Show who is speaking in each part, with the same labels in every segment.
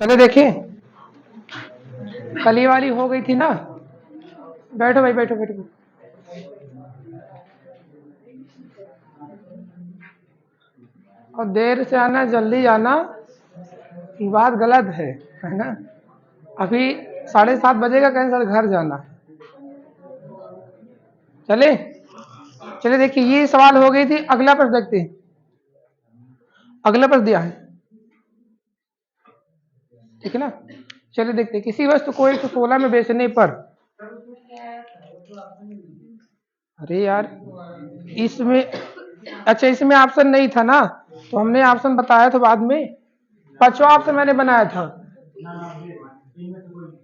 Speaker 1: चले देखें। कली वाली हो गई थी ना। बैठो भाई, बैठो बैठो। और देर से आना जल्दी जाना ये बात गलत है ना। अभी 7:30 बजेगा, कैंसर घर जाना है। चले चले देखिए, ये सवाल हो गई थी। अगला प्रश्न देखते हैं। अगला प्रश्न दिया है, ठीक है ना। चलिए देखते हैं। किसी वस्तु को 116 में बेचने पर, अरे यार इसमें, अच्छा इसमें ऑप्शन नहीं था ना, तो हमने ऑप्शन बताया था बाद में। पांचवा ऑप्शन मैंने बनाया था।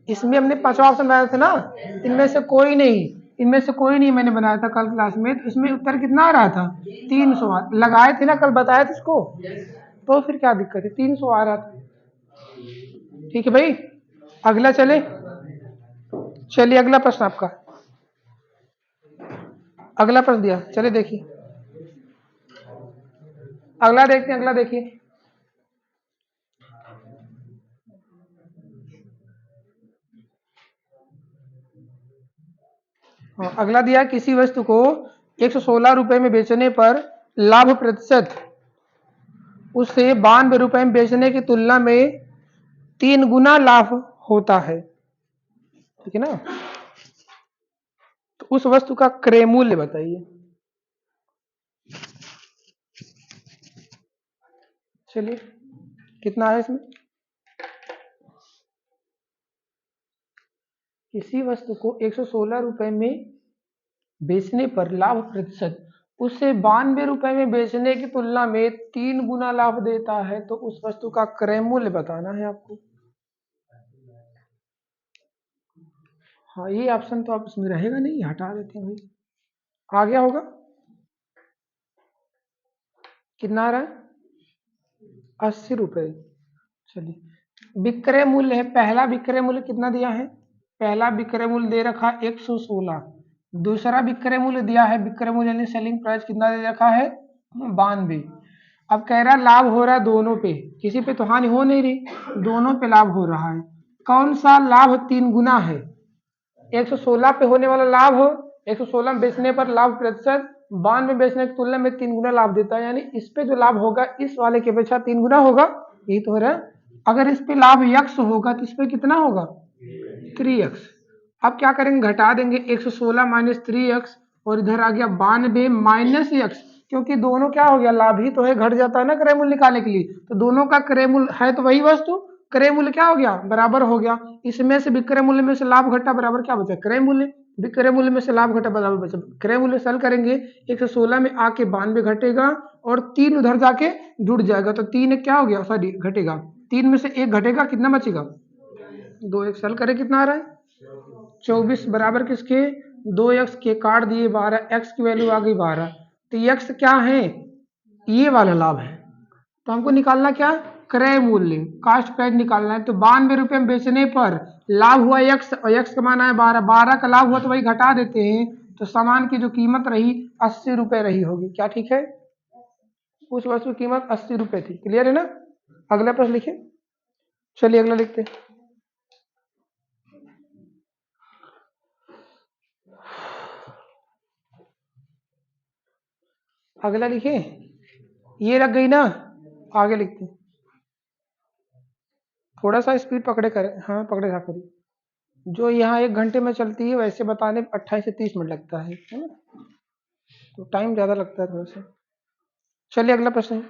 Speaker 1: इसमें हमने पांचवा ऑप्शन बनाया था ना। इनमें से कोई नहीं, इनमें से कोई नहीं मैंने बनाया था कल क्लास में। तो इसमें उत्तर कितना आ रहा था? 300 लगाए थे ना, कल बताया था इसको। तो फिर क्या दिक्कत है, 300 आ रहा था। ठीक है भाई, अगला चले। चलिए अगला प्रश्न आपका, अगला प्रश्न दिया, चलिए देखिए। अगला देखते हैं, अगला देखिए। हाँ, अगला दिया, किसी वस्तु को 116 रुपए में बेचने पर लाभ प्रतिशत उसे 92 रुपए में बेचने की तुलना में 3 गुना लाभ होता है, ठीक है ना। तो उस वस्तु का क्रय मूल्य बताइए। चलिए कितना है इसमें। किसी वस्तु को 116 रुपए में बेचने पर लाभ प्रतिशत उसे 92 रुपए में बेचने की तुलना में 3 गुना लाभ देता है, तो उस वस्तु का क्रय मूल्य बताना है आपको। हाँ, ये ऑप्शन तो आप इसमें रहेगा नहीं, हटा देते हैं भाई। आ गया होगा, कितना आ रहा है? 80 रुपए। चलिए, विक्रय मूल्य है, पहला विक्रय मूल्य कितना दिया है? पहला विक्रय मूल्य दे रखा है 116। दूसरा विक्रय मूल्य दिया है, विक्रय मूल्य यानी सेलिंग प्राइस कितना दे रखा है? 92। अब कह रहा लाभ हो रहा है दोनों पे, किसी पे तो हानि हो नहीं रही, दोनों पे लाभ हो रहा है। कौन सा लाभ 3 गुना है? 116 पे होने वाला लाभ, 116 में बेचने पर लाभ प्रतिशत 92 में बेचने की तुलना में 3 गुना लाभ देता है, यानी इस पे जो लाभ होगा इस वाले की अपेक्षा 3 गुना होगा। यही तो हो रहा है। अगर इस पे लाभ यक्स होगा तो इस पे कितना होगा? 3x। अब क्या करेंगे, घटा देंगे 116 माइनस 3x, और इधर आ गया 92 माइनस x, क्योंकि दोनों क्या हो गया, लाभ ही तो है, घट जाता है ना क्रय मूल्य निकालने के लिए। तो दोनों का क्रय मूल्य है तो वही वस्तु, क्रय मूल्य क्या हो गया, बराबर हो गया। इसमें से विक्रय मूल्य में से लाभ घटा, बराबर क्या बचा? क्रय मूल्य। विक्रय मूल्य में से लाभ घटा, बराबर बचा क्रय मूल्य। सल करेंगे, 116 में आके 92 घटेगा, और 3 उधर जाके जुड़ जाएगा, तो 3 क्या हो गया, सॉरी घटेगा, 3 में से 1 घटेगा, कितना बचेगा? 2 एक सल करे कितना आ रहा है? 24 बराबर किसके? 2x के, काट दिए 12, x की वैल्यू आ गई 12। तो x क्या है? ये वाला लाभ है। तो हमको निकालना क्या? क्रय मूल्य, कास्ट प्राइस निकालना है। तो 92 रुपए में बेचने पर लाभ हुआ x, और x का मान है 12, 12 का लाभ हुआ तो वही घटा देते हैं। तो सामान की जो कीमत रही 80 रुपए रही होगी, क्या ठीक है? उस वस्तु की कीमत 80 रुपए थी। क्लियर है ना। अगला प्रश्न लिखिए। चलिए अगला लिखते हैं। अगला लिखिए, ये लग गई ना। आगे लिखते हैं। थोड़ा सा स्पीड पकड़े करें, हाँ पकड़े रखा करिए। जो यहाँ 1 घंटे में चलती है वैसे बताने में 28 से 30 मिनट लगता है ना। तो टाइम ज़्यादा लगता है थोड़ा सा। चलिए अगला प्रश्न है।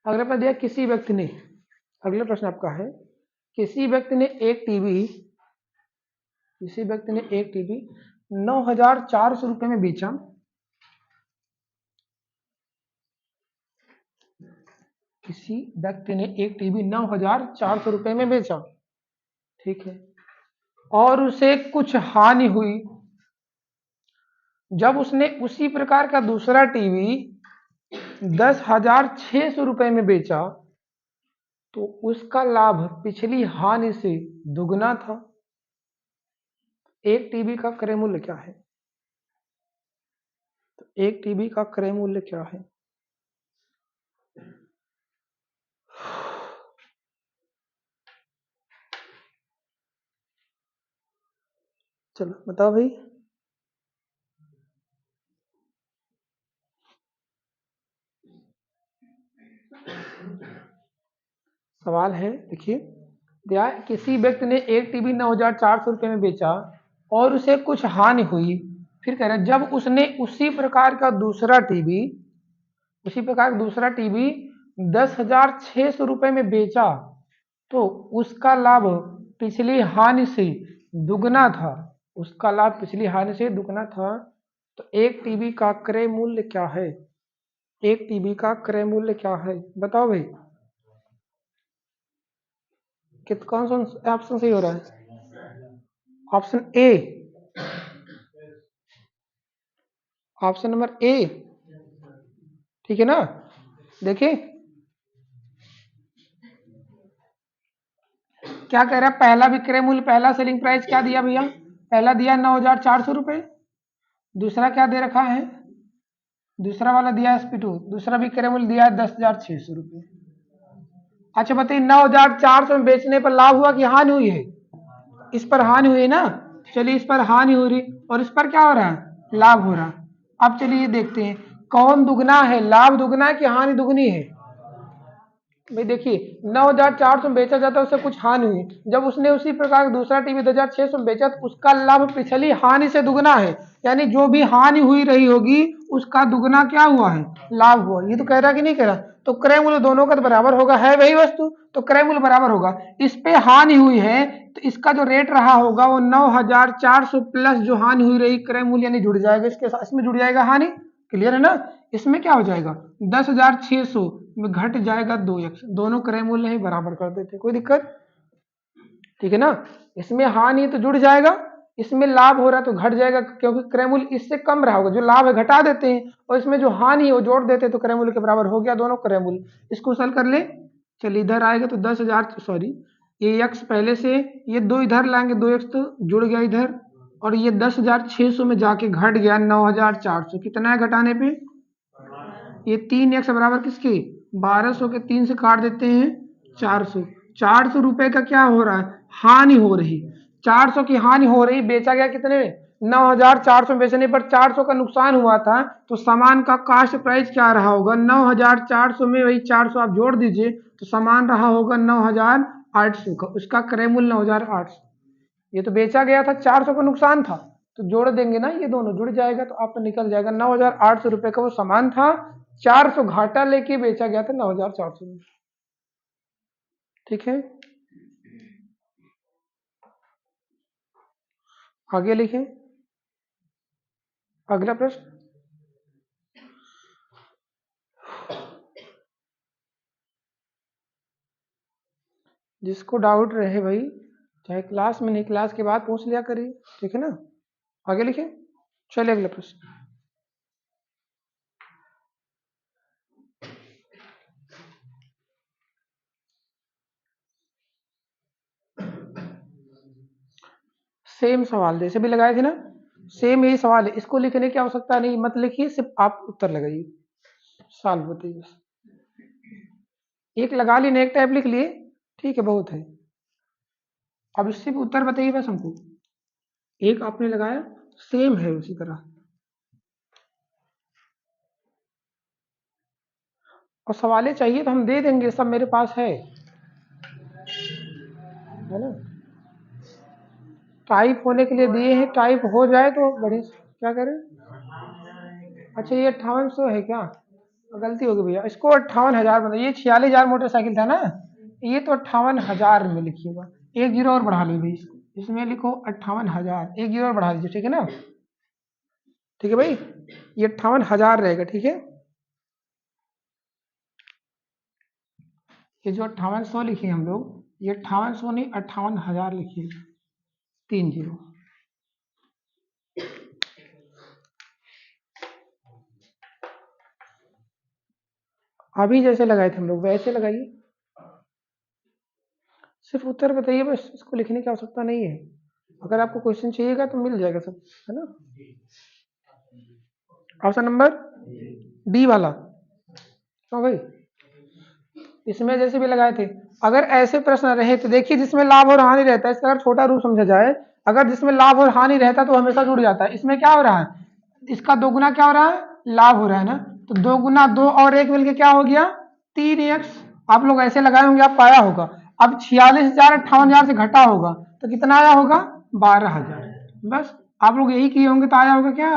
Speaker 1: अगला प्रश्न दिया, किसी व्यक्ति ने, अगला प्रश्न आपका है, किसी व्यक्ति ने एक टीवी, किसी व्यक्ति ने एक टीवी 9,400 रुपये में बेचा। किसी व्यक्ति ने एक टीवी 9,400 रुपये में बेचा, ठीक है, और उसे कुछ हानि हुई। जब उसने उसी प्रकार का दूसरा टीवी 10,600 रुपये में बेचा, तो उसका लाभ पिछली हानि से दुगना था। एक टीवी का क्रय मूल्य क्या है? तो एक टीवी का क्रय मूल्य क्या है? चलो बताओ भाई। सवाल है, देखिए दिया किसी व्यक्ति ने एक टीवी 9,400 रुपये में बेचा और उसे कुछ हानि हुई। फिर कह रहे हैं जब उसने उसी प्रकार का दूसरा टीवी 10,600 रुपये में बेचा तो उसका लाभ पिछली हानि से दुगना था। उसका लाभ पिछली हानि से दुगना था। तो एक टीवी का क्रय मूल्य क्या है? एक टीवी का क्रय मूल्य क्या है बताओ भाई। कौन सा ऑप्शन सही हो रहा है? Option A, option number A, ठीक है ना। देखिए क्या कह रहा है, पहला विक्रय मूल्य, पहला सेलिंग प्राइस क्या दिया भैया? पहला दिया 9,400 रुपये। दूसरा क्या दे रखा है? दूसरा वाला दिया SP2, दूसरा विक्रय मूल्य दिया है 10,600 रुपये। अच्छा बताइए 9,400 में बेचने पर लाभ हुआ कि हानि हुई है? इस पर हानि हुई ना। चलिए इस पर हानि हो रही और इस पर क्या हो रहा है? लाभ हो रहा। अब चलिए देखते हैं कौन दुगना है, लाभ दुगना है कि हानि दुगनी है। भाई देखिए 9,400 में बेचा जाता है, उससे कुछ हानि हुई। जब उसने उसी प्रकार दूसरा टीवी 2,600 में बेचा तो उसका लाभ पिछली हानि से दुगना है। यानी जो भी हानि हुई रही होगी उसका दुगना क्या हुआ है? लाभ हुआ। ये तो कह रहा कि नहीं कह रहा? तो क्रय मूल्य दोनों का तो बराबर होगा, है वही वस्तु, तो क्रय मूल्य बराबर होगा। इस पे हानि हुई है तो इसका जो रेट रहा होगा वो 9,400 प्लस जो हानि हुई रही क्रय मूल्य यानी जुड़ जाएगा इसके साथ, इसमें जुड़ जाएगा हानि। क्लियर है ना। इसमें क्या हो जाएगा 10,600 में घट जाएगा 2x, दोनों क्रय मूल्य ही बराबर कर देते, कोई दिक्कत? ठीक है ना। इसमें हानि तो जुड़ जाएगा, इसमें लाभ हो रहा है तो घट जाएगा क्योंकि क्रय मूल्य इससे कम रहा होगा। जो लाभ है घटा देते हैं और इसमें जो हानि है वो जोड़ देते हैं तो क्रय मूल्य के बराबर हो गया दोनों क्रय मूल्य। इसको सल कर ले। चलिए इधर आएगा तो 10,000 सॉरी ये x पहले से, ये 2 इधर लाएंगे 2x तो जुड़ गया इधर, और ये 10,600 में जाके घट गया 9,400। कितना है घटाने पे? ये 3x बराबर किसके? 1,200 के 3 से काट देते हैं 400। 400 रुपए का क्या हो रहा है? हानि हो रही। 400 की हानि हो रही, बेचा गया कितने में? 9,400 में। बेचने पर 400 का नुकसान हुआ था तो सामान का कास्ट प्राइस क्या रहा होगा? 9,400 में वही 400 आप जोड़ दीजिए तो सामान रहा होगा 9,800 का, उसका क्रय मूल्य 9,800। ये तो बेचा गया था, 400 का नुकसान था, तो जोड़ देंगे ना, ये दोनों जुड़ जाएगा तो आपको निकल जाएगा 9,800 रुपए का वो सामान था, 400 घाटा लेके बेचा गया था 9,400 में। ठीक है, आगे लिखें अगला प्रश्न। जिसको डाउट रहे भाई चाहे क्लास में नहीं क्लास के बाद पूछ लिया करिए, ठीक है ना। आगे लिखें, चलिए अगला प्रश्न। सेम सवाल जैसे भी लगाए थे ना, सेम यही सवाल है, इसको लिखने की आवश्यकता नहीं, मत लिखिए, सिर्फ आप उत्तर लगाइए, सॉल्व बताइए बस। एक लगा लिए, एक टाइप लिख लिए, ठीक है बहुत है। अब इससे भी उत्तर बताइए बस हमको। एक आपने लगाया सेम है उसी तरह, और सवालें चाहिए तो हम दे देंगे, सब मेरे पास है ना। टाइप होने के लिए दिए हैं, टाइप हो जाए तो बढ़िया। क्या करें? अच्छा ये 5800 है क्या? गलती हो गई भैया, इसको 58,000 बना, ये 46,000 मोटरसाइकिल था ना, ये तो 58,000 में लिखिएगा। एक जीरो और बढ़ा लो भाई, इसको इसमें लिखो 58,000, एक जीरो और बढ़ा दीजिए, ठीक है ना। ठीक है भाई, ये 58,000 रहेगा, ठीक है। ये जो 5800 लिखे हम लोग, ये 5800 नहीं 58,000 लिखिए, 3 जीरो। अभी जैसे लगाए थे हम लोग वैसे लगाइए, सिर्फ उत्तर बताइए बस, इसको लिखने की आवश्यकता नहीं है। अगर आपको क्वेश्चन चाहिएगा तो मिल जाएगा सब, है ना। ऑप्शन नंबर डी वाला, क्यों भाई? इसमें जैसे भी लगाए थे, अगर ऐसे प्रश्न रहे तो देखिए जिसमें लाभ और हानि रहता है इसका अगर छोटा रूप समझा जाए, अगर जिसमें लाभ और हानि रहता है तो हमेशा जुड़ जाता है। इसमें क्या हो रहा है, इसका दोगुना क्या हो रहा है, लाभ हो रहा है ना, तो दो गुना दो और एक मिलके क्या हो गया 3x। आप लोग ऐसे लगाए होंगे, आपको आया होगा। अब 46,000 58,000 से घटा होगा तो कितना आया होगा 12,000। बस आप लोग यही किए होंगे तो आया होगा क्या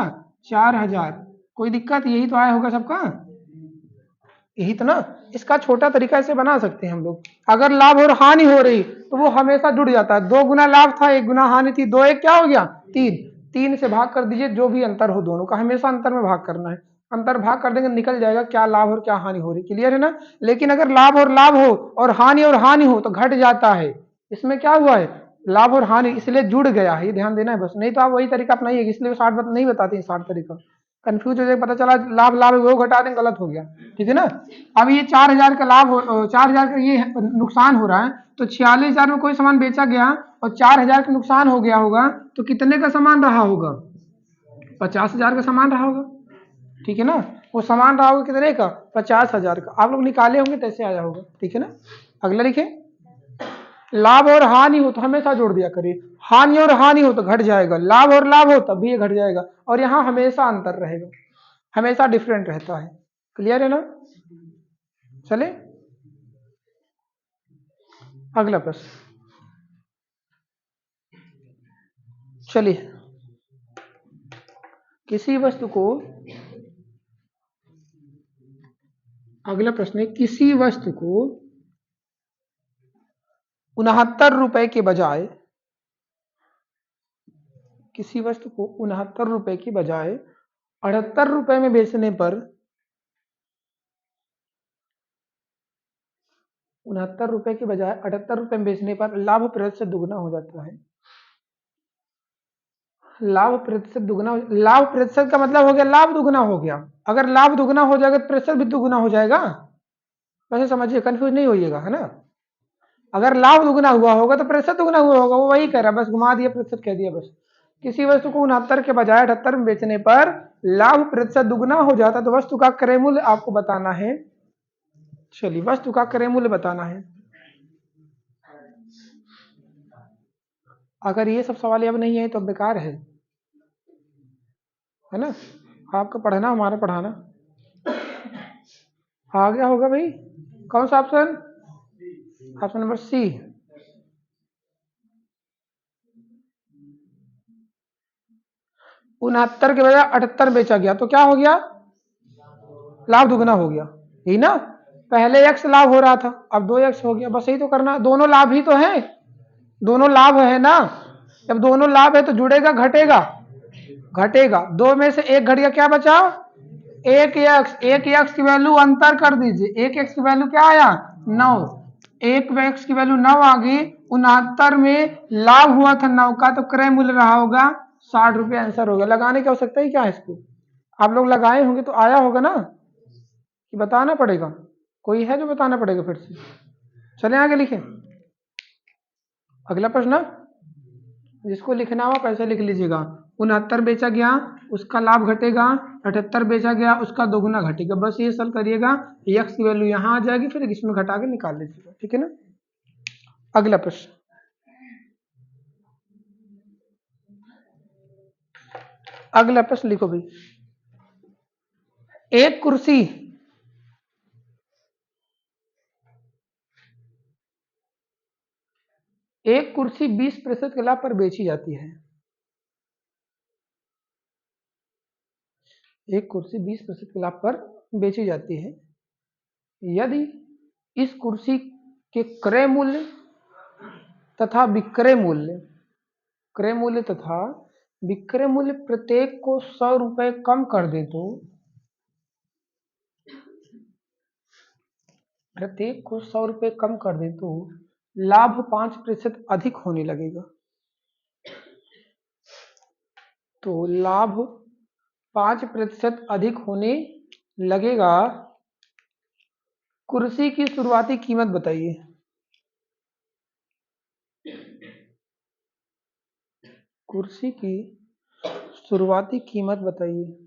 Speaker 1: 4,000। कोई दिक्कत, यही तो आया होगा सबका, यही तो ना। इसका छोटा तरीका ऐसे बना सकते हैं हम लोग। अगर लाभ और हानि हो रही तो वो हमेशा जुड़ जाता है। 2 गुना लाभ था 1 गुना हानि थी, 2 1 क्या हो गया 3। 3 से भाग कर दीजिए, जो भी अंतर हो दोनों का हमेशा अंतर में भाग करना है। अंतर भाग कर देंगे, निकल जाएगा क्या लाभ और क्या हानि हो रही। क्लियर है ना। लेकिन अगर लाभ हो और हानि हो तो घट जाता है। इसमें क्या हुआ है लाभ और हानि, इसलिए जुड़ गया है, ये ध्यान देना है बस। नहीं तो आप वही तरीका अपनाइए, इसलिए 60 नहीं बताते 60 तरीका, कंफ्यूज हो जाए, पता चला लाभ लाभ वो घटा दें, गलत हो गया। ठीक है ना। अब ये 4,000 का लाभ 4,000 का ये नुकसान हो रहा है, तो 46,000 में कोई सामान बेचा गया और 4,000 का नुकसान हो गया होगा, तो कितने का सामान रहा होगा 50,000 का सामान रहा होगा। ठीक है ना, वो सामान रहा होगा कितने का 50,000 का। आप लोग निकाले होंगे तैसे आया होगा। ठीक है ना। अगला लिखे, लाभ और हानि हो तो हमेशा जोड़ दिया करिए, हानि और हानि हो तो घट जाएगा, लाभ और लाभ हो तब भी ये घट जाएगा, और यहाँ हमेशा अंतर रहेगा, हमेशा डिफरेंट रहता है। क्लियर है ना। चले अगला प्रश्न। चलिए, किसी वस्तु को, अगला प्रश्न है, किसी वस्तु को 69 रुपए के बजाय, किसी वस्तु को 69 रुपए की बजाय 78 रुपए में बेचने पर, 69 रुपए की बजाय 78 रुपए में बेचने पर लाभ प्रतिशत दुगना हो जाता है। लाभ प्रतिशत दुगना, लाभ प्रतिशत का मतलब हो गया लाभ दुगना हो गया। अगर लाभ दुगना हो जाएगा तो प्रतिशत भी दुगना हो जाएगा। वैसे समझिए, कंफ्यूज नहीं होइएगा, है ना। अगर लाभ दुगना हुआ होगा तो प्रतिशत दुगना हुआ होगा, वो वही कह रहा है, बस घुमा दिया, प्रतिशत कह दिया बस। किसी वस्तु को 69 के बजाय 78 में बेचने पर लाभ प्रतिशत दुगना हो जाता है, तो वस्तु का क्रय मूल्य आपको बताना है। चलिए, वस्तु का क्रय मूल्य बताना है। अगर ये सब सवाल अब नहीं है तो बेकार है ना। आपका पढ़ना हमारा पढ़ाना। आ गया होगा भाई, कौन सा ऑप्शन, ऑप्शन नंबर सी। 69 के बजाय 78 बेचा गया तो क्या हो गया लाभ दुगना हो गया, यही ना। पहले x लाभ हो रहा था, अब 2x हो गया, बस यही तो करना। दोनों लाभ ही तो है, दोनों लाभ है ना। जब दोनों लाभ है तो जुड़ेगा घटेगा, घटेगा। दो में से एक घट गया, क्या बचा एक एक्स। एक एक्स की वैल्यू अंतर कर दीजिए, एक एक्स की वैल्यू क्या आया 9, एक एक्स की वैल्यू 9 आ गई। 69 में लाभ हुआ था 9 का, तो क्रय मूल्य रहा होगा 60 रुपये। आंसर हो गया। लगाने की आवश्यकता ही क्या है इसको, आप लोग लगाए होंगे तो आया होगा ना, कि बताना पड़ेगा। कोई है जो बताना पड़ेगा फिर से। चले आगे लिखें अगला प्रश्न। जिसको लिखना हो पैसे लिख लीजिएगा। 69 बेचा गया, उसका लाभ घटेगा। 78 बेचा गया, उसका दोगुना घटेगा। बस ये सब करिएगा, एक्स की वैल्यू यहाँ आ जाएगी, फिर इसमें घटा के निकाल लीजिएगा। ठीक है ना। अगला प्रश्न, अगला प्रश्न लिखो भाई। एक कुर्सी एक कुर्सी 20% के लाभ पर बेची जाती है। एक कुर्सी 20% के लाभ पर बेची जाती है। यदि इस कुर्सी के क्रय मूल्य तथा विक्रय मूल्य, क्रय मूल्य तथा विक्रय मूल्य प्रत्येक को 100 रुपए कम कर दे तो, प्रत्येक को 100 रुपए कम कर दे तो लाभ 5% अधिक होने लगेगा। तो लाभ 5% अधिक होने लगेगा। कुर्सी की शुरुआती कीमत बताइए। कुर्सी की शुरुआती कीमत बताइए।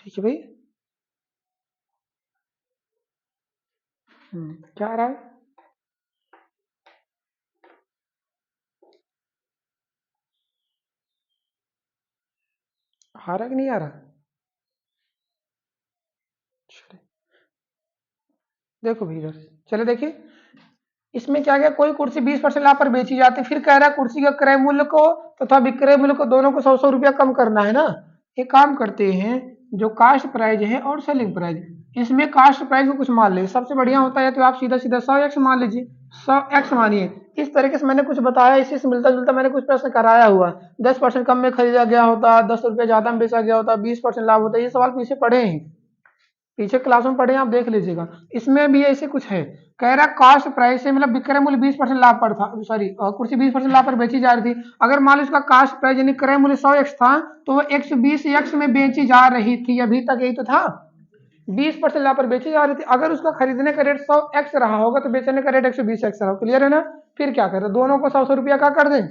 Speaker 1: ठीक है भाई। क्या आ रहा है? आ रहा कि नहीं आ रहा? चलिए देखो भैया, चले देखिए इसमें क्या गया, कोई कुर्सी 20% लाभ पर बेची जाती है, फिर कह रहा है कुर्सी का क्रय मूल्य को तथा विक्रय मूल्य को दोनों को 100 रुपया कम करना है ना। एक काम करते हैं, जो कास्ट प्राइस है और सेलिंग प्राइस, इसमें कास्ट प्राइस को कुछ मान ले, सबसे बढ़िया होता है तो आप सीधा सीधा 100x मान लीजिए, 100x मानिए। इस तरीके से मैंने कुछ बताया, इसी से मिलता जुलता मैंने कुछ प्रश्न कराया हुआ, 10% कम में खरीदा गया होता, 10 रुपये ज्यादा में बेचा गया होता, 20% लाभ होता, ये सवाल पीछे पढ़े हैं, पीछे क्लास में पढ़े, आप देख लीजिएगा। इसमें भी ऐसे कुछ है, कह रहा कास्ट प्राइस से मतलब विक्रय मूल्य 20% लाभ पर था, सॉरी कुर्सी 20% लाभ पर बेची जा रही थी। अगर मान लो इसका कास्ट प्राइस यानी क्रय मूल्य 100x था, तो वो 120x में बेची जा रही थी, अभी तक यही तो था, 20% लाभ पर बेची जा रही थी। अगर उसका खरीदने का रेट 100x रहा होगा तो बेचने का रेट 120x रहा, क्लियर है ना। फिर क्या करें, दोनों को 100 रुपया का कर दें,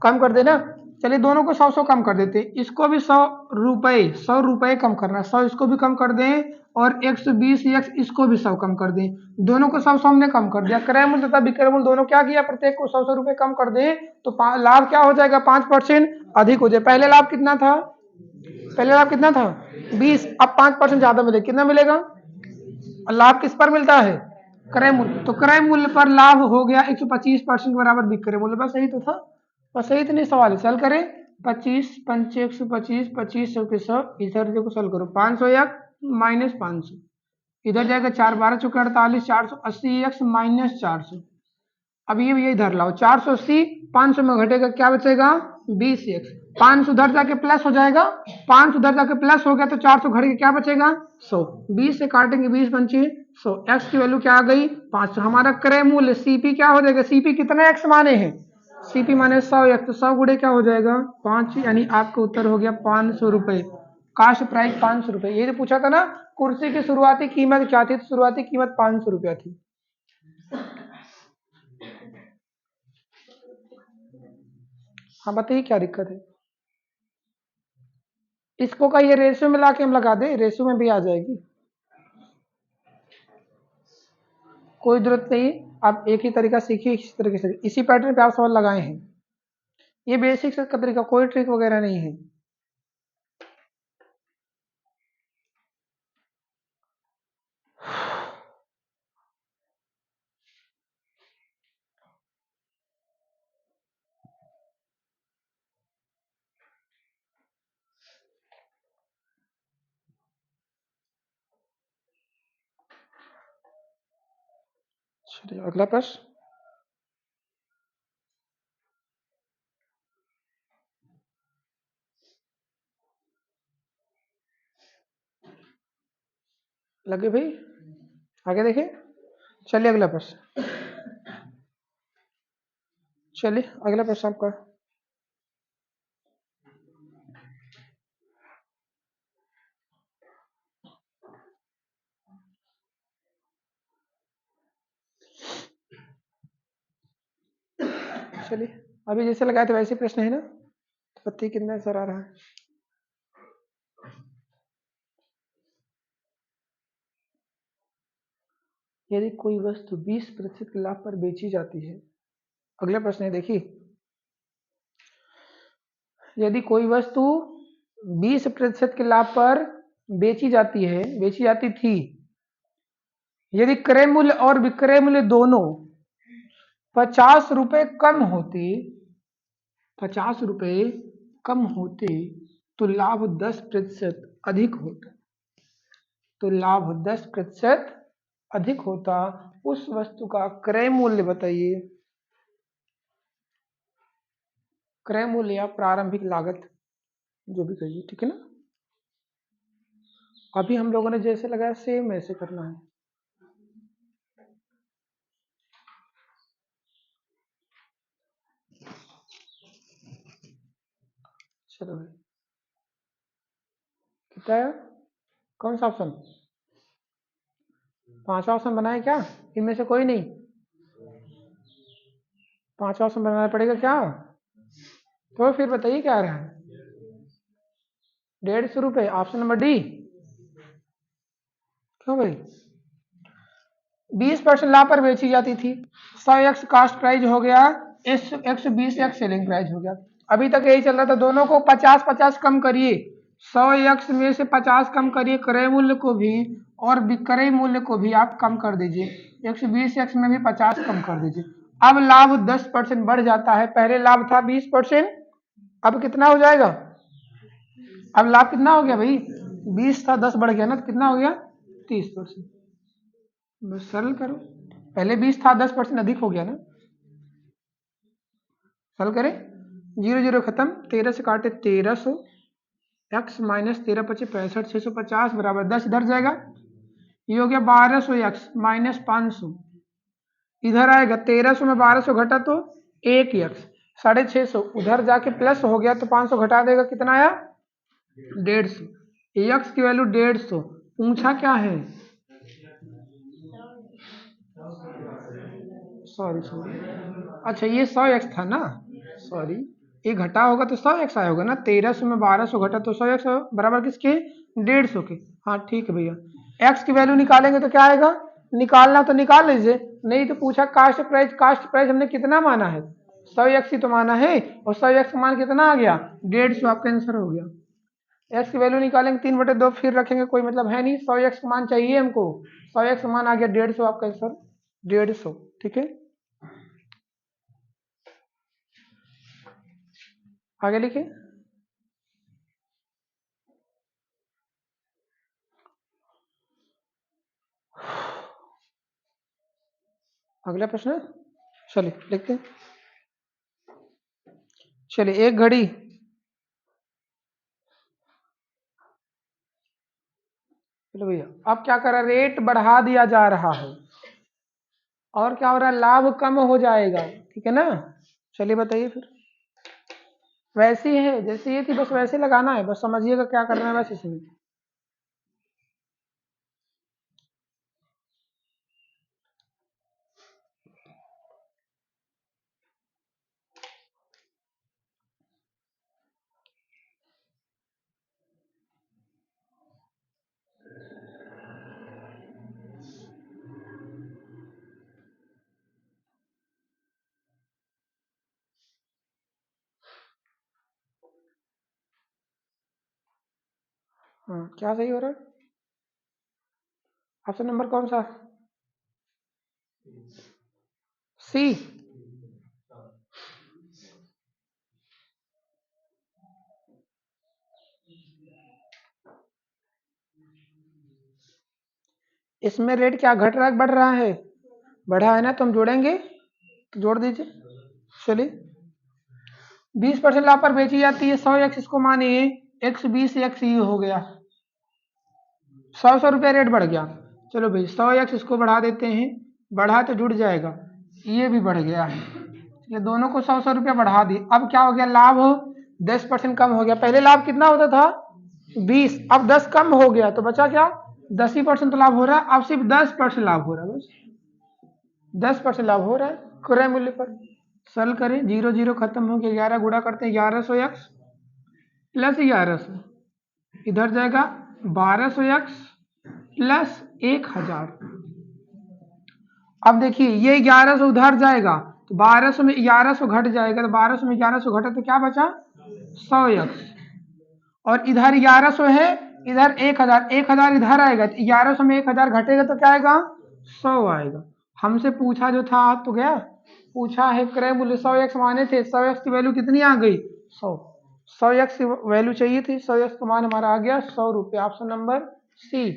Speaker 1: कम कर देना। चलिए दोनों को 100 कम कर देते, इसको भी 100 रुपए कम करना, 100 इसको भी कम कर दें और 120x इसको भी 100 कम कर दें। दोनों को 100 हमने कम कर दिया, क्रय मूल्य तथा विक्रय मूल्य दोनों क्या किया, प्रत्येक को 100 रुपए कम कर दें तो लाभ क्या हो जाएगा, 5% अधिक हो जाए। पहले लाभ कितना था, 20, अब 5% ज्यादा मिले, कितना मिलेगा, और लाभ किस पर मिलता है, क्रय मूल्य, तो क्रय मूल्य पर लाभ हो गया 125% बराबर विक्रय मूल्य। बस यही तो था, बस यही तो नहीं सवाल है। सल करे 25 पंच 125, 25 के 100, इधर देखो सल करो 500 x माइनस 500, इधर जाएगा 4 12 चौके 48, 480 x माइनस 400। अब ये इधर लाओ, 480 500 में घटेगा, क्या बचेगा 20x, 500 उधर जाके प्लस हो जाएगा, 500 उधर जाके प्लस हो गया तो 400 घट के क्या बचेगा 100, 20 से काटेंगे 20 पंचे 100, x की वैल्यू क्या आ गई 500। हमारा क्रय मूल्य सीपी क्या हो जाएगा, सीपी कितने x माने हैं, सीपी माने 100x, तो 100 गुड़े क्या हो जाएगा 5, यानी आपका उत्तर हो गया 500 रुपए, कास्ट प्राइस 500 रुपए। ये जो पूछा था ना कुर्सी की शुरुआती कीमत क्या थी, तो शुरुआती कीमत 500 रुपया थी। हाँ बताइए क्या दिक्कत है, इसको का ये रेशियो में लाके हम लगा दें, रेशियो में भी आ जाएगी, कोई जरूरत नहीं। आप एक ही तरीका सीखिए, इसी तरीके से इसी पैटर्न पे आप सवाल लगाए हैं, ये बेसिक का तरीका, कोई ट्रिक वगैरह नहीं है। चलिए अगला प्रश्न, लगे भाई, आगे देखिए। चलिए अगला प्रश्न, चलिए अगला प्रश्न आपका, चलिए अभी जैसे लगाए थे वैसे प्रश्न है ना, तो पत्ती कितना सर आ रहा है। यदि कोई वस्तु 20% के लाभ पर बेची जाती है, अगला प्रश्न है देखिए, यदि कोई वस्तु 20% के लाभ पर बेची जाती है, बेची जाती थी, यदि क्रय मूल्य और विक्रय मूल्य दोनों 50 रुपए कम होते, 50 रुपए कम होते तो लाभ 10% अधिक होता, तो लाभ 10% अधिक होता, उस वस्तु का क्रय मूल्य बताइए, क्रय मूल्य या प्रारंभिक लागत जो भी कहिए, ठीक है ना। अभी हम लोगों ने जैसे लगाया सेम ऐसे करना है। चलो भाई, कितना है, कौन सा ऑप्शन, पांचवा ऑप्शन बनाए क्या, इनमें से कोई नहीं, पांचवा ऑप्शन बनाना पड़ेगा क्या, तो फिर बताइए क्या आ रहा है, 150 रुपये, ऑप्शन नंबर डी। क्यों भाई? 20% लाभ पर बेची जाती थी, 100x कास्ट प्राइस हो गया, 120x सेलिंग प्राइस हो गया। अभी तक यही चल रहा था, दोनों को 50-50 कम करिए, 100x में से 50 कम करिए क्रय मूल्य को भी और विक्रय मूल्य को भी आप कम कर दीजिए, 120x में भी 50 कम कर दीजिए। अब लाभ 10% बढ़ जाता है, पहले लाभ था 20%, अब कितना हो जाएगा? अब लाभ कितना हो गया भाई? 20 था, 10 बढ़ गया ना, तो कितना हो गया? 30%। बस सरल करो, पहले 20 था, 10% अधिक हो गया ना। सरल करें, 0 0 खत्म, 13 से काटे 1300, x माइनस 13 25 65, 650 बराबर 10 इधर जाएगा, ये हो गया 1200x माइनस 500, इधर आएगा 1300 में 1200 घटा तो 1x 650, उधर जाके प्लस हो गया तो 500 घटा देगा, कितना आया? 150। x की वैल्यू 150, पूछा क्या है? सॉरी, अच्छा ये 100x था ना, सॉरी, ये घटा होगा तो 100x आया होगा ना, 1300 में 1200 घटा तो 100x बराबर किसके? 150 के। हाँ ठीक है भैया, x की वैल्यू निकालेंगे तो क्या आएगा? निकालना तो निकाल लीजिए, नहीं तो पूछा कास्ट प्राइस हमने कितना माना है? 100x ही तो माना है, और 100x का मान कितना आ गया? 150, आपका आंसर हो गया। x की वैल्यू निकालेंगे 3/2 फिर रखेंगे, कोई मतलब है नहीं, 100x का मान चाहिए हमको, 100x का मान आ गया 150, आपका आंसर 150। ठीक है, आगे लिखिए। अगला प्रश्न, चलिए लिखते हैं। चलिए, एक घड़ी चलो भैया, अब क्या कर रहा है? रेट बढ़ा दिया जा रहा है, और क्या हो रहा है? लाभ कम हो जाएगा, ठीक है ना। चलिए बताइए फिर, वैसी है जैसे ये थी, बस वैसे लगाना है, बस समझिएगा क्या करना है बस इसमें। हाँ, क्या सही हो रहा है? ऑप्शन नंबर कौन सा? सी। इसमें रेट क्या घट रहा है बढ़ रहा है? बढ़ा है ना, तो हम जोड़ेंगे, तो जोड़ दीजिए। चलिए, 20% लाभ पर बेची जाती है 100x, इसको मानिए 120x ये हो गया, 100 रुपया रेट बढ़ गया। चलो भाई 100x इसको बढ़ा देते हैं, बढ़ा तो जुड़ जाएगा, ये भी बढ़ गया है, ये दोनों को 100 रुपया बढ़ा दिए। अब क्या हो गया? लाभ 10% कम हो गया, पहले लाभ कितना होता था? 20, अब 10 कम हो गया तो बचा क्या? 10 ही % तो लाभ हो रहा है, अब सिर्फ 10% लाभ हो रहा है, बस 10% लाभ हो रहा है क्रय मूल्य पर। सरल करें, 0 0 खत्म हो गया, 11 गुणा करते हैं 1100x प्लस 1100, इधर जाएगा 1200x प्लस 1000। अब देखिए ये 1100 उधर जाएगा तो 1200 में 1100 घट जाएगा, तो 1200 में 1100 घटा तो क्या बचा? 100x, और इधर 1100 है, इधर 1000, 1000 इधर आएगा तो 1100 में 1000 घटेगा तो क्या आएगा? 100 आएगा। हमसे पूछा जो था आ तो गया, पूछा है क्रय मूल्य 100x माने थे, 100x की वैल्यू कितनी आ गई? 100, 100x की वैल्यू चाहिए थी, 100x का मान हमारा आ गया 100 रुपये, ऑप्शन नंबर सी।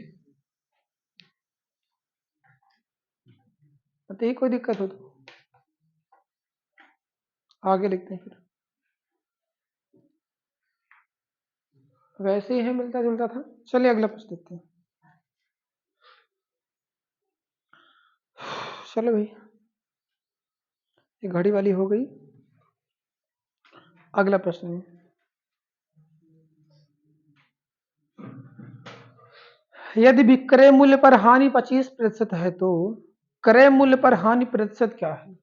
Speaker 1: बताइए कोई दिक्कत हो तो आगे लिखते हैं फिर, वैसे ही है, मिलता जुलता था। चलिए अगला प्रश्न देखते हैं। चलो भाई, ये घड़ी वाली हो गई, अगला प्रश्न है, यदि विक्रय मूल्य पर हानि 25% है तो क्रय मूल्य पर हानि प्रतिशत क्या है?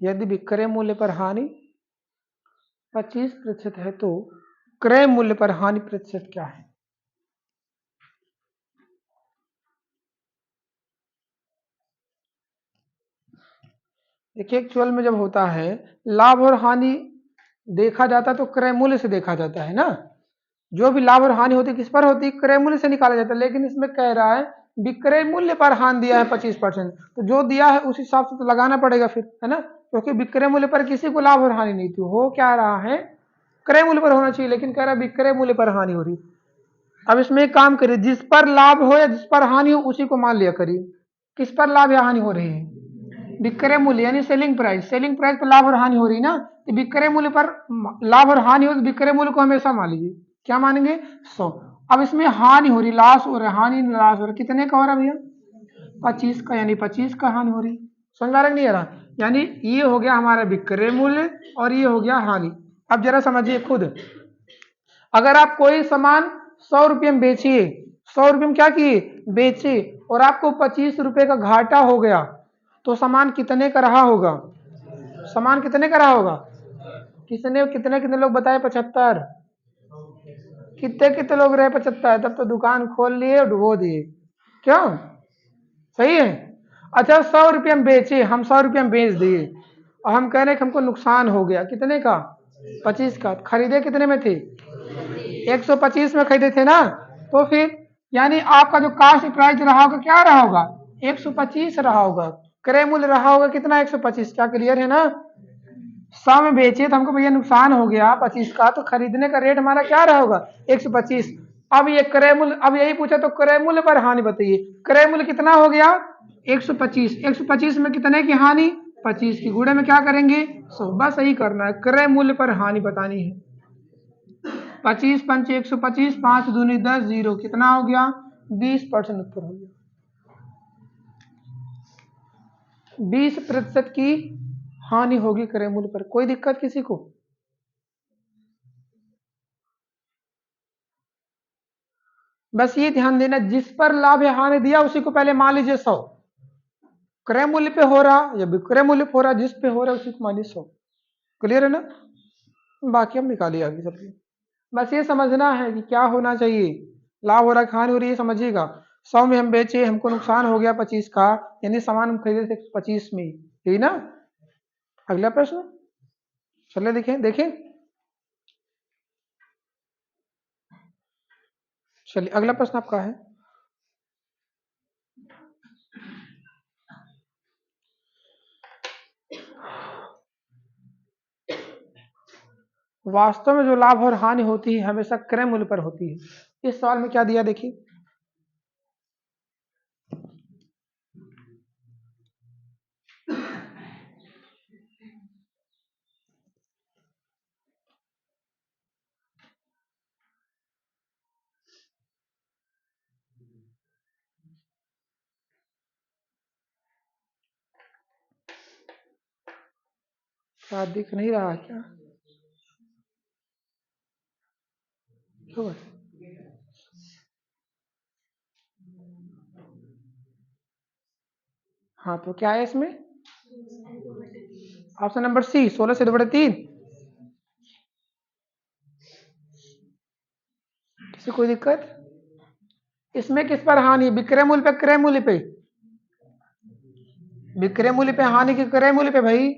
Speaker 1: यदि विक्रय मूल्य पर हानि 25% है तो क्रय मूल्य पर हानि प्रतिशत क्या है? देखिए एक्चुअल में जब होता है लाभ और हानि देखा जाता है तो क्रय मूल्य से देखा जाता है ना। जो भी लाभ और हानि होती है किस पर होती है, क्रय मूल्य से निकाला जाता है। लेकिन इसमें कह रहा है विक्रय मूल्य पर हानि दिया है 25%, तो जो दिया है उस हिसाब से तो लगाना पड़ेगा फिर, है ना, क्योंकि विक्रय मूल्य पर किसी को लाभ और हानि नहीं थी, हो क्या रहा है क्रय मूल्य पर होना चाहिए, लेकिन कह रहा है विक्रय मूल्य पर हानि हो रही। अब इसमें एक काम करिए, जिस पर लाभ हो या जिस पर हानि हो उसी को मान लिया करिए। किस पर लाभ या हानि हो रही है, विक्रय मूल्य यानी सेलिंग प्राइस, सेलिंग प्राइस पर लाभ और हानि हो रही ना, तो विक्रय मूल्य पर लाभ और हानि हो तो विक्रय मूल्य को हमेशा मान लीजिए, क्या मानेंगे 100। अब इसमें हानि हो रही, लॉस हो रहा है, हानि लॉस हो रहा है, कितने का हो रहा है भैया 25 का, यानी 25 का हानि हो रही। समझ में आ रहा नहीं आ रहा, यानी ये हो गया हमारा विक्रय मूल्य और ये हो गया हानि। अब जरा समझिए खुद, अगर आप कोई सामान 100 रुपये में बेचिए, 100 रुपये में क्या किए बेचे, और आपको 25 रुपये का घाटा हो गया, तो सामान कितने का रहा होगा, सामान कितने का रहा होगा, कितने कितने कितने लोग बताए 75, कितने कितने लोग रहे 75, तब तो दुकान खोल लिए और डुबो दिए, क्यों सही है। अच्छा 100 रुपये में बेचे, हम 100 रुपये में बेच दिए और हम कह रहे हैं कि हमको नुकसान हो गया, कितने का 25 का, खरीदे कितने में थे 125 में खरीदे थे ना, तो फिर यानी आपका जो कास्ट प्राइस रहा होगा क्या रहा होगा 125 रहा होगा, क्रय मूल्य रहा होगा कितना 125, क्या क्लियर है ना। 100 में बेचे तो हमको भैया नुकसान हो गया 25 का, तो खरीदने का रेट हमारा क्या रहा होगा 125। अब ये क्रय मूल्य, अब यही पूछा तो क्रय मूल्य पर हानि बताइए, क्रय मूल्य कितना हो गया 125, 125 में कितने की हानि 25 की, गुणे में क्या करेंगे 100, बस यही करना है, क्रय मूल्य पर हानि बतानी है। 25 पंच 125, 5 दूनी 10, जीरो कितना हो गया 20% उत्तर हो गया। 20% की हानि होगी क्रय मूल्य पर, कोई दिक्कत किसी को। बस ये ध्यान देना जिस पर लाभ या हानि दिया उसी को पहले मान लीजिए 100, क्रय मूल्य पे हो रहा या विक्रय मूल्य पे हो रहा, जिस पे हो रहा है उसी को मान लीजिए 100, क्लियर है ना। बाकी हम निकालिए आगे चलिए, बस ये समझना है कि क्या होना चाहिए, लाभ हो रहा है हानि हो रही है समझिएगा। 100 में हम बेचे, हमको नुकसान हो गया 25 का, यानी सामान हम खरीदे थे 25 में, यही ना। अगला प्रश्न चलिए देखें देखें, चलिए अगला प्रश्न आपका है, वास्तव में जो लाभ और हानि होती है हमेशा क्रय मूल्य पर होती है। इस सवाल में क्या दिया देखिए, क्या दिख नहीं रहा क्या, क्यों है? हाँ तो क्या है इसमें, ऑप्शन नंबर सी 16 से 2/3, किसी कोई दिक्कत। इसमें किस पर हानि, विक्रय मूल्य पे क्रय मूल्य पे, विक्रय मूल्य पे हानि की क्रय मूल्य पे भाई,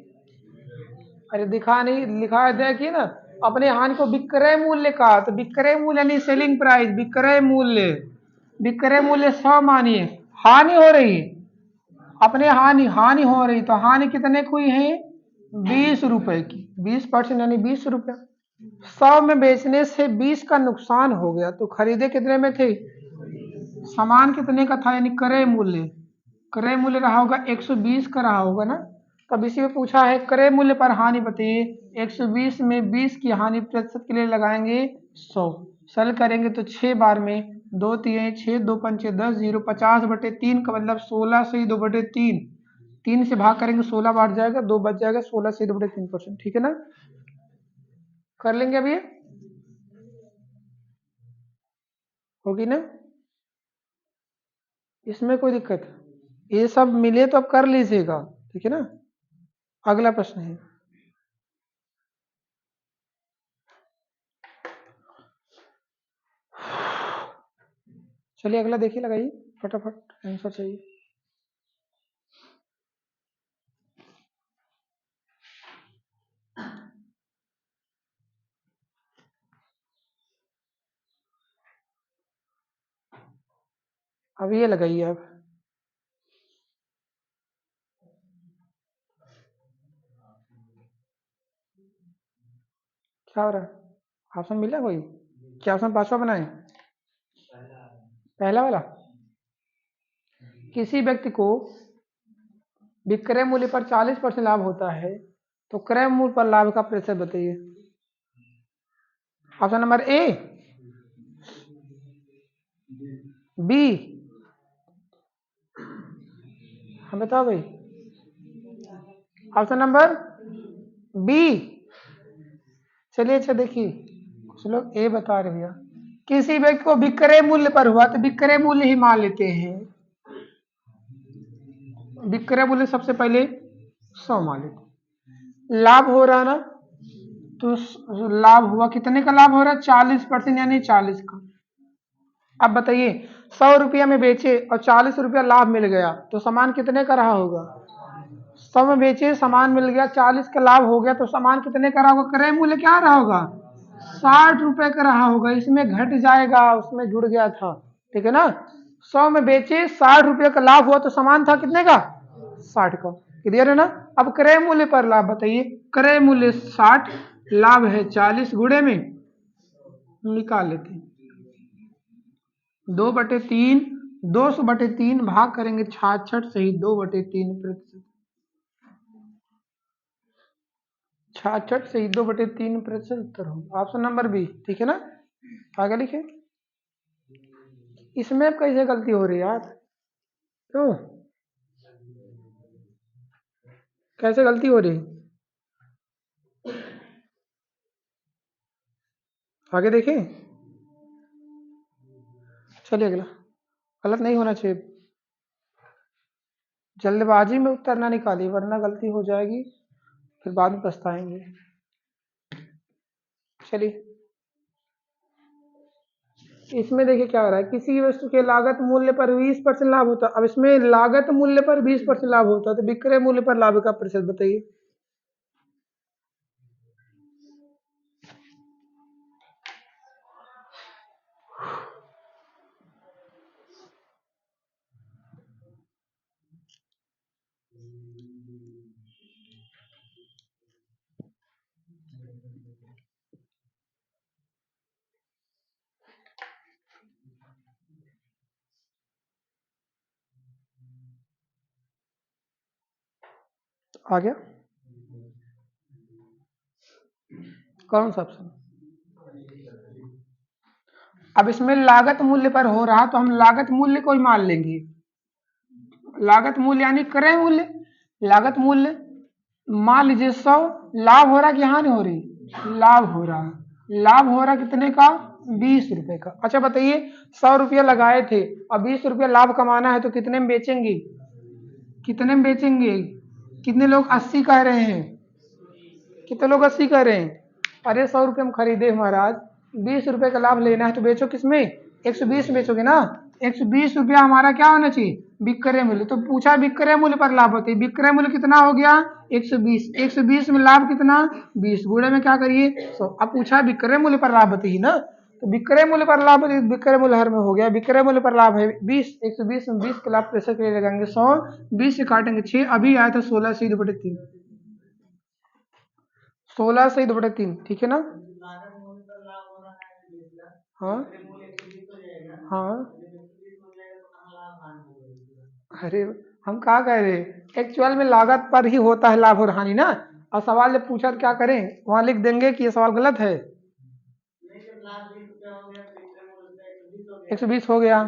Speaker 1: अरे दिखा नहीं लिखा है देखिए ना, अपने हानि को विक्रय मूल्य का, तो विक्रय मूल्य यानी सेलिंग प्राइस, विक्रय मूल्य, विक्रय मूल्य 100 मानिए, हानि हो रही है, अपने हानि हानि हो रही, तो हानि कितने की हुई है 20 रुपए की, 20% यानी 20 रुपया, 100 में बेचने से 20 का नुकसान हो गया, तो खरीदे कितने में थे, सामान कितने का था यानी क्रय मूल्य, क्रय मूल्य रहा होगा 120 का रहा होगा ना। तब इसी में पूछा है क्रय मूल्य पर हानि बताइए, 120 में 20 की हानि प्रतिशत के लिए लगाएंगे 100, सरल करेंगे तो 6 बार में 2 3 6 2 5 10, जीरो 50/3 का मतलब 16 से 2/3, 3 से भाग करेंगे 16 बार जाएगा, 2 बच जाएगा, 16 से 2/3%, ठीक है ना, कर लेंगे अभी होगी ना, इसमें कोई दिक्कत, ये सब मिले तो अब कर लीजिएगा, ठीक है ना। अगला प्रश्न है, चलिए अगला देखिए लगाइए फटाफट आंसर चाहिए। अब ये लगाइए अब। क्या हो रहा है? ऑप्शन मिला कोई? क्या ऑप्शन पांचवा बनाए? पहला वाला। किसी व्यक्ति को विक्रय मूल्य पर 40% लाभ होता है तो क्रय मूल्य पर लाभ का प्रतिशत बताइए। ऑप्शन नंबर ए, बी, हाँ बताओ भाई। Option number B. चलिए अच्छा देखिए, कुछ लोग ए बता रहे भैया। किसी व्यक्ति को विक्रय मूल्य पर हुआ तो विक्रय मूल्य ही मान लेते हैं। विक्रय मूल्य सबसे पहले 100 मान लेते। लाभ हो रहा है ना, तो लाभ हुआ, कितने का लाभ हो रहा है? 40% यानी 40 का। अब बताइए, 100 रुपया में बेचे और 40 रुपया लाभ मिल गया तो सामान कितने का रहा होगा? 100 में बेचे, सामान मिल गया, 40 का लाभ हो गया तो सामान कितने का रहा होगा? क्रय मूल्य क्या रहा होगा? 60 रुपए का रहा होगा। इसमें घट जाएगा, उसमें जुड़ गया था, ठीक है ना। 100 में बेचे, 60 रुपये का लाभ हुआ तो सामान था कितने का? 60 का। क्लियर है ना। अब क्रय मूल्य पर लाभ बताइए। क्रय मूल्य 60, लाभ है 40, गुणे में निकाल लेते हैं 2/3। 200/3 भाग करेंगे 66 सही 2/3%। 66 सही 2/3% उत्तर होगा ऑप्शन नंबर बी, ठीक है ना। आगे लिखे। इसमें अब कैसे गलती हो रही है यार? क्यों, कैसे गलती हो रही? आगे देखें। चलिए अगला। गलत नहीं होना चाहिए, जल्दबाजी में उत्तर ना निकालिए वरना गलती हो जाएगी, फिर बाद में पछताएंगे। चलिए, इसमें देखिए क्या हो रहा है। किसी वस्तु के लागत मूल्य पर 20% लाभ होता है। अब इसमें लागत मूल्य पर 20% लाभ होता है तो विक्रय मूल्य पर लाभ का प्रतिशत बताइए। आ गया कौन सा ऑप्शन? अब इसमें लागत मूल्य पर हो रहा तो हम लागत मूल्य को ही मान लेंगे। लागत मूल्य यानी क्रय मूल्य। लागत मूल्य मान लीजिए 100, लाभ हो रहा कि हानि हो रही? लाभ हो रहा। लाभ हो रहा कितने का? 20 रुपए का। अच्छा बताइए, 100 रुपया लगाए थे और 20 रुपया लाभ कमाना है तो कितने में बेचेंगे? कितने में बेचेंगे? कितने लोग 80 कह रहे हैं? कितने लोग 80 कह रहे हैं? अरे 100 रुपये में खरीदे महाराज, 20 रुपए का लाभ लेना है तो बेचो किसमें? 120 में बेचोगे ना। 120 रुपया हमारा क्या होना चाहिए? विक्रय मूल्य। तो पूछा विक्रय मूल्य पर लाभ होते, विक्रय मूल्य कितना हो गया? 120। 120 में लाभ कितना? 20, गुणे में क्या करिए? 100। अब पूछा विक्रय मूल्य पर लाभ होती है ना, तो विक्रय मूल्य पर लाभ होती, विक्रय मूल्य हर में हो गया। विक्रय मूल्य पर लाभ है 20, 120 में 20 के लाभ पैसे के लिए लगाएंगे 100, 20 से काटेंगे 6, अभी आया था 16 से 3। 16 से 2/3, ठीक है ना। हाँ हाँ। अरे हम कहा कह रहे, एक्चुअल में लागत पर ही होता है लाभ और हानि ना। और सवाल जब पूछा तो क्या करें, वहां लिख देंगे कि ये सवाल गलत है। 120 हो गया,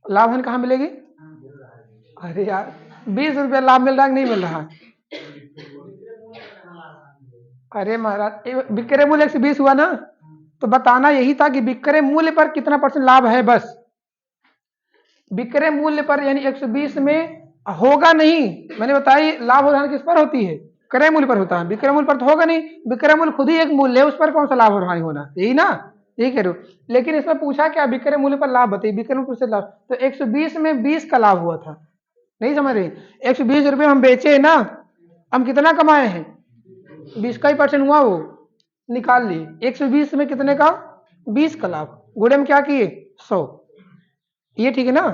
Speaker 1: लाभ हानि कहाँ मिलेगी? अरे यार, 20 रुपया लाभ मिल रहा है कि नहीं मिल रहा? अरे महाराज, विक्रय मूल्य 120 हुआ ना, तो बताना यही था कि विक्रय मूल्य पर कितना % लाभ है बस। विक्रय मूल्य पर यानी 120 में होगा नहीं, मैंने बताई लाभ और हानि किस पर होती है? क्रय मूल्य पर होता है, विक्रय मूल्य पर तो होगा नहीं। विक्रय मूल्य खुद ही एक मूल्य है, उस पर कौन सा लाभ और हानि होना, यही ना, यही कह रहे हो। लेकिन इसमें पूछा क्या? विक्रय मूल्य पर लाभ बताइए, विक्रय मूल्य पर लाभ, तो 120 में 20 का लाभ हुआ था, नहीं समझ रहे? 120 रुपये हम बेचे ना, हम कितना कमाए हैं? 20 का ही % हुआ, वो निकाल लिए। 120 में कितने का? 20 का लाभ, गुणे में क्या किए? 100। ये ठीक है ना?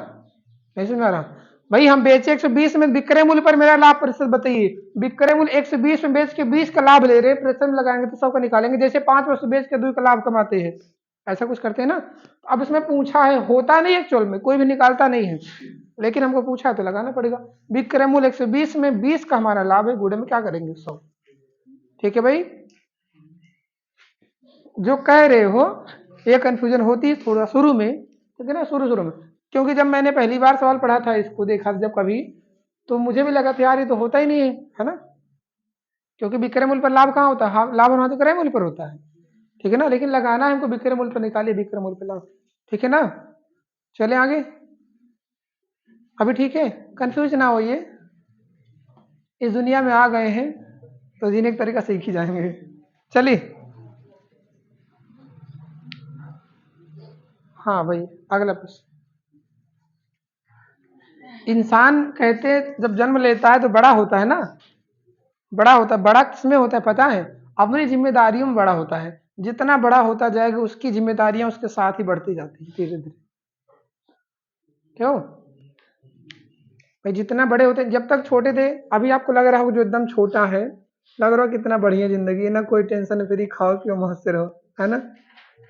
Speaker 1: नहीं समझ में आ रहा? भाई हम बेचे 120 में, विक्रय मूल्य पर मेरा लाभ प्रतिशत बताइए। विक्रय मूल्य 120 में बेच के 20 का लाभ ले रहे, प्रतिशत में लगाएंगे तो 100 का निकालेंगे। जैसे 5 वस्तु बेच के 2 का लाभ कमाते हैं, ऐसा कुछ करते हैं ना। अब इसमें पूछा है, होता नहीं एक्चुअल में, कोई भी निकालता नहीं है, लेकिन हमको पूछा है तो लगाना पड़ेगा। विक्रय मूल्य 120 में 20 का हमारा लाभ है, गुणे में क्या करेंगे? 100। ठीक है भाई, जो कह रहे हो ये कंफ्यूजन होती है थोड़ा शुरू में, ठीक है ना, शुरू में, क्योंकि जब मैंने पहली बार सवाल पढ़ा था, इसको देखा जब कभी, तो मुझे भी लगा था यार ये तो होता ही नहीं है ना, क्योंकि विक्रय मूल्य पर लाभ कहाँ होता है? हाँ, लाभ होना तो क्रय मूल्य पर होता है, ठीक है ना, लेकिन लगाना है हमको विक्रय मूल्य पर, निकालिए विक्रय मूल्य पर लाभ, ठीक है ना। चले आगे, अभी ठीक है, कंफ्यूज ना होइए, इस दुनिया में आ गए हैं तो जीने का तरीका सीख ही जाएंगे। चलिए, हाँ भाई, अगला प्रश्न। इंसान कहते जब जन्म लेता है तो बड़ा होता है ना, बड़ा होता है, बड़ा किसमें होता है पता है? अपनी जिम्मेदारियों में बड़ा होता है। जितना बड़ा होता जाएगा उसकी जिम्मेदारियां उसके साथ ही बढ़ती जाती है धीरे धीरे। क्यों भाई? जितना बड़े होते, जब तक छोटे थे, अभी आपको लग रहा हो जो एकदम छोटा है, लग रहा हो कितना बढ़िया जिंदगी है ना, कोई टेंशन फ्री, खाओ पियो मौज से रहो, है ना।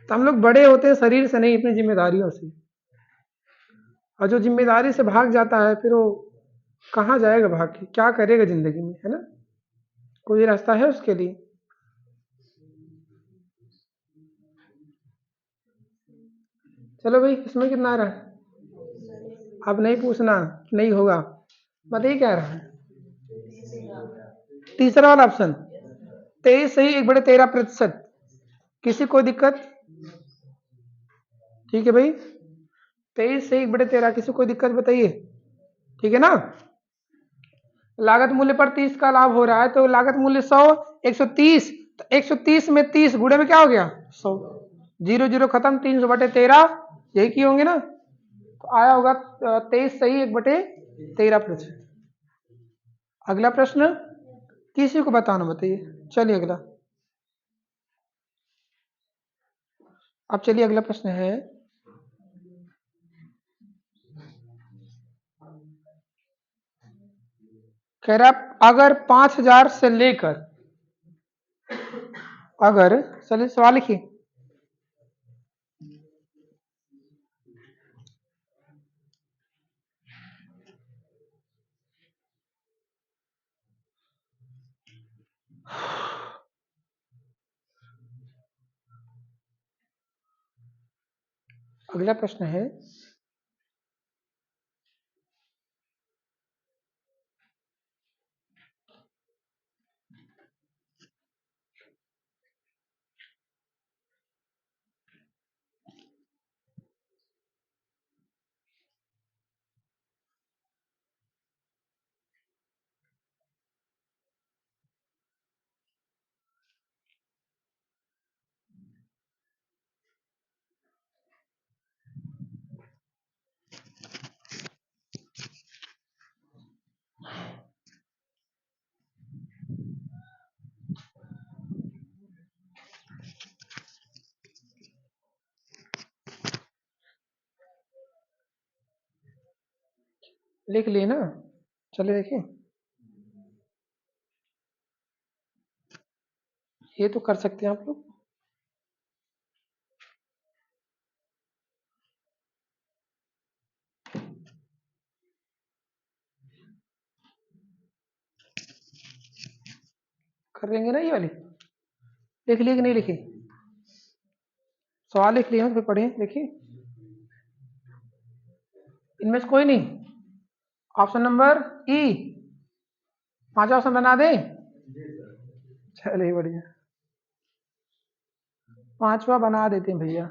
Speaker 1: तो हम लोग बड़े होते हैं शरीर से नहीं, अपनी जिम्मेदारियों से। और जो जिम्मेदारी से भाग जाता है फिर वो कहाँ जाएगा भाग के, क्या करेगा जिंदगी में, है ना। कोई रास्ता है उसके लिए? चलो भाई, इसमें कितना आ रहा है? अब नहीं पूछना, नहीं होगा, बताइए क्या आ रहा है? तीसरा वाला ऑप्शन, 23 सही 1/13%। किसी कोई दिक्कत? ठीक है भाई, 23 सही 1/13, किसी कोई दिक्कत बताइए, ठीक है ना। लागत मूल्य पर 30 का लाभ हो रहा है, तो लागत मूल्य 100, 130, तो 130 में 30 गुणे में क्या हो गया? 100। 0 0 खत्म, 300/13, यही की होंगे ना, तो आया होगा 23 सही 1/13%। अगला प्रश्न किसी को बताना, बताइए। चलिए अगला, अब चलिए अगला प्रश्न है, कह रहा अगर 5,000 से लेकर, अगर, चलिए सवाल लिखिए। अगला प्रश्न है, लिख लिए ना? चलिए देखिए, ये तो कर सकते हैं आप लोग। कर लेंगे ना ये वाली? लिख लिए कि नहीं लिखी? सवाल लिख लिए हैं, फिर पढ़िए, देखिए। इनमें से कोई नहीं? ऑप्शन नंबर ई, 5 ऑप्शन बना दे। चलिए बढ़िया, 5वां बना देते हैं भैया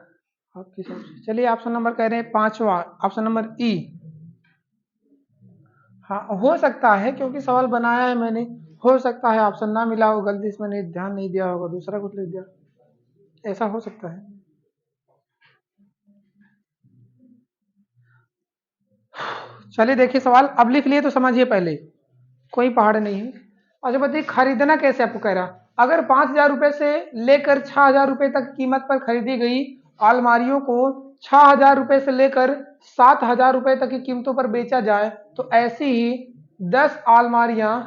Speaker 1: आपकी हिसाब से। चलिए ऑप्शन नंबर कह रहे हैं 5वां, ऑप्शन नंबर ई। हाँ हो सकता है, क्योंकि सवाल बनाया है मैंने, हो सकता है ऑप्शन ना मिला हो, गलती से मैंने ध्यान नहीं दिया होगा, दूसरा कुछ लिख दिया, ऐसा हो सकता है। चलिए देखिए सवाल, अब लिख लिए तो समझिए पहले, कोई पहाड़ नहीं है। अच्छा बताइए, खरीदना कैसे आपको कह रहा, अगर 5,000 रुपए से लेकर 6,000 रुपए तक कीमत पर खरीदी गई अलमारियों को 6,000 रुपए से लेकर 7,000 रुपए तक की कीमतों पर बेचा जाए तो ऐसी ही 10 अलमारियां,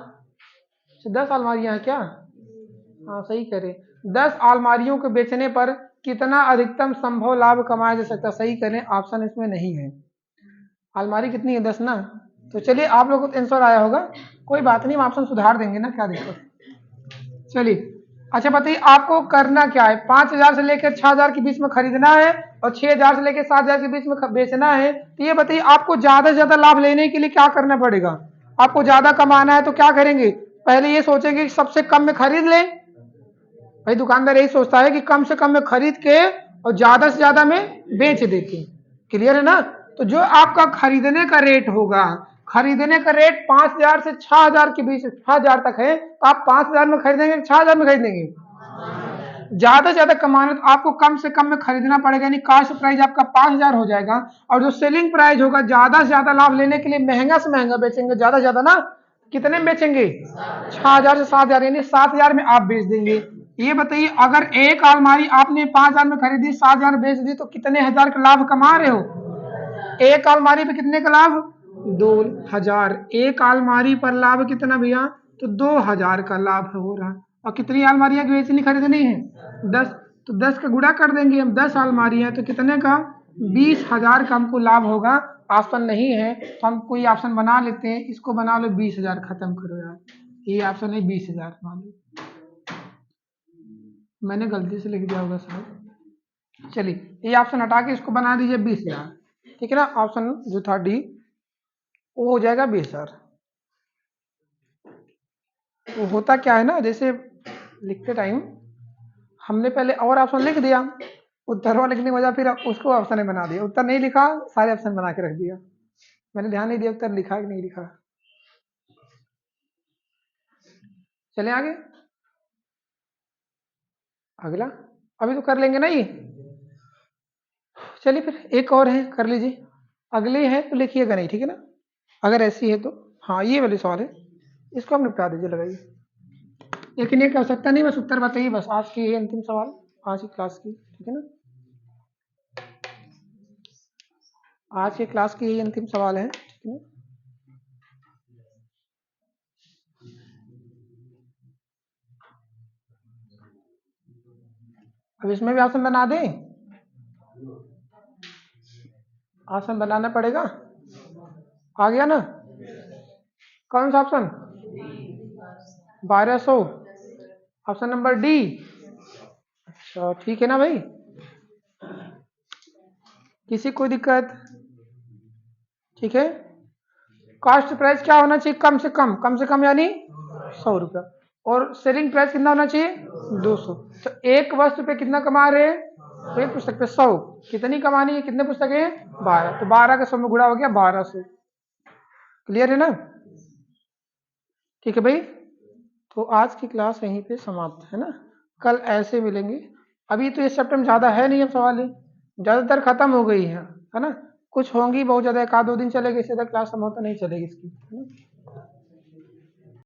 Speaker 1: 10 अलमारियां हैं क्या? हाँ सही करें। 10 अलमारियों को बेचने पर कितना अधिकतम संभव लाभ कमाया जा सकता है? सही करें, ऑप्शन इसमें नहीं है। अलमारी कितनी है? 10 ना। तो चलिए आप लोगों को आंसर आया होगा, कोई बात नहीं, हम ऑप्शन सुधार देंगे ना, क्या दिक्कत। चलिए अच्छा बताइए आपको करना क्या है। 5,000 से लेकर 6,000 के बीच में खरीदना है और 6,000 से लेकर 7,000 के बीच में बेचना है। तो ये बताइए आपको ज्यादा से ज्यादा लाभ लेने के लिए क्या करना पड़ेगा? आपको ज्यादा कमाना है तो क्या करेंगे? पहले ये सोचेंगे कि सबसे कम में खरीद लें। भाई दुकानदार यही सोचता है कि कम से कम में खरीद के और ज्यादा से ज्यादा में बेच देते। क्लियर है ना? तो जो आपका खरीदने का रेट होगा, खरीदने का रेट 5,000 से 6,000 के बीच, 6,000 तक है, तो आप 5,000 में खरीदेंगे, 6,000 में खरीदेंगे? ज्यादा से ज्यादा कमाना तो आपको कम से कम में खरीदना पड़ेगा, यानी कास्ट प्राइस आपका 5,000 हो जाएगा। और जो सेलिंग प्राइस होगा, ज्यादा से ज्यादा लाभ लेने के लिए महंगा से महंगा बेचेंगे, ज्यादा से ज्यादा ना, कितने में बेचेंगे? 6,000 से 7,000, यानी 7,000 में आप बेच देंगे। ये बताइए अगर एक अलमारी आपने 5,000 में खरीदी, 7,000 में बेच दी, तो कितने हजार का लाभ कमा रहे हो? एक अलमारी पे कितने का लाभ? 2,000। एक अलमारी पर लाभ कितना भैया? तो 2,000 का लाभ हो रहा। और कितनी अलमारियां बेचनी खरीदनी है? 10। तो 10 का गुणा कर देंगे हम, 10 अलमारियां तो कितने का? 20,000 का हमको लाभ होगा। ऑप्शन नहीं है तो हम कोई ऑप्शन बना लेते हैं, इसको बना लो 20,000, खत्म करो यार, ये ऑप्शन है 20,000 मान लो, मैंने गलती से लिख दिया होगा सर। चलिए ये ऑप्शन हटा के इसको बना दीजिए 20,000, ठीक है ना। ऑप्शन जो था डी वो हो जाएगा 20,000। वो होता क्या है ना, जैसे लिखते टाइम हमने पहले और ऑप्शन लिख दिया, उत्तर वाला लिखने की वजह फिर उसको ऑप्शन में बना दिया, उत्तर नहीं लिखा, सारे ऑप्शन बना के रख दिया। मैंने ध्यान नहीं दिया उत्तर लिखा कि नहीं लिखा। चले आगे, अगला अभी तो कर लेंगे ना ये। चलिए फिर एक और है, कर लीजिए। अगली है तो लिखिएगा नहीं, ठीक है ना, अगर ऐसी है तो। हाँ ये वाली सवाल है, इसको हम निपटा दीजिए, लगाइए। लेकिन ये कर सकता नहीं, बस उत्तर बताइए, बस आज की ये अंतिम सवाल आज की क्लास की, ठीक है ना। आज के क्लास की यही अंतिम सवाल है, ठीक है ना। अब इसमें भी आसन बना दें, आसन बनाना पड़ेगा। आ गया ना, कौन सा ऑप्शन? 1200, option number D. अच्छा ठीक है ना भाई, किसी कोई दिक्कत? ठीक है। कास्ट प्राइस क्या होना चाहिए? कम से कम यानी 100 रुपया, और सेलिंग प्राइस कितना होना चाहिए? 200। तो एक वस्तु पे कितना कमा रहे हैं? तो एक पुस्तक पे 100। कितनी कमानी है? कितने पुस्तकें हैं? 12। तो 12 का 100 में गुणा हो गया 1200। क्लियर है ना? ठीक है भाई, तो आज की क्लास यहीं पे समाप्त है ना। कल ऐसे मिलेंगे। अभी तो इस चैप्टर में ज़्यादा है नहीं, अब सवाल ही ज़्यादातर खत्म हो गई है ना। कुछ होंगी बहुत ज़्यादा, 1 आध 2 दिन चलेगी, इससे ज़्यादा क्लास समाप्त नहीं चलेगी इसकी, है ना।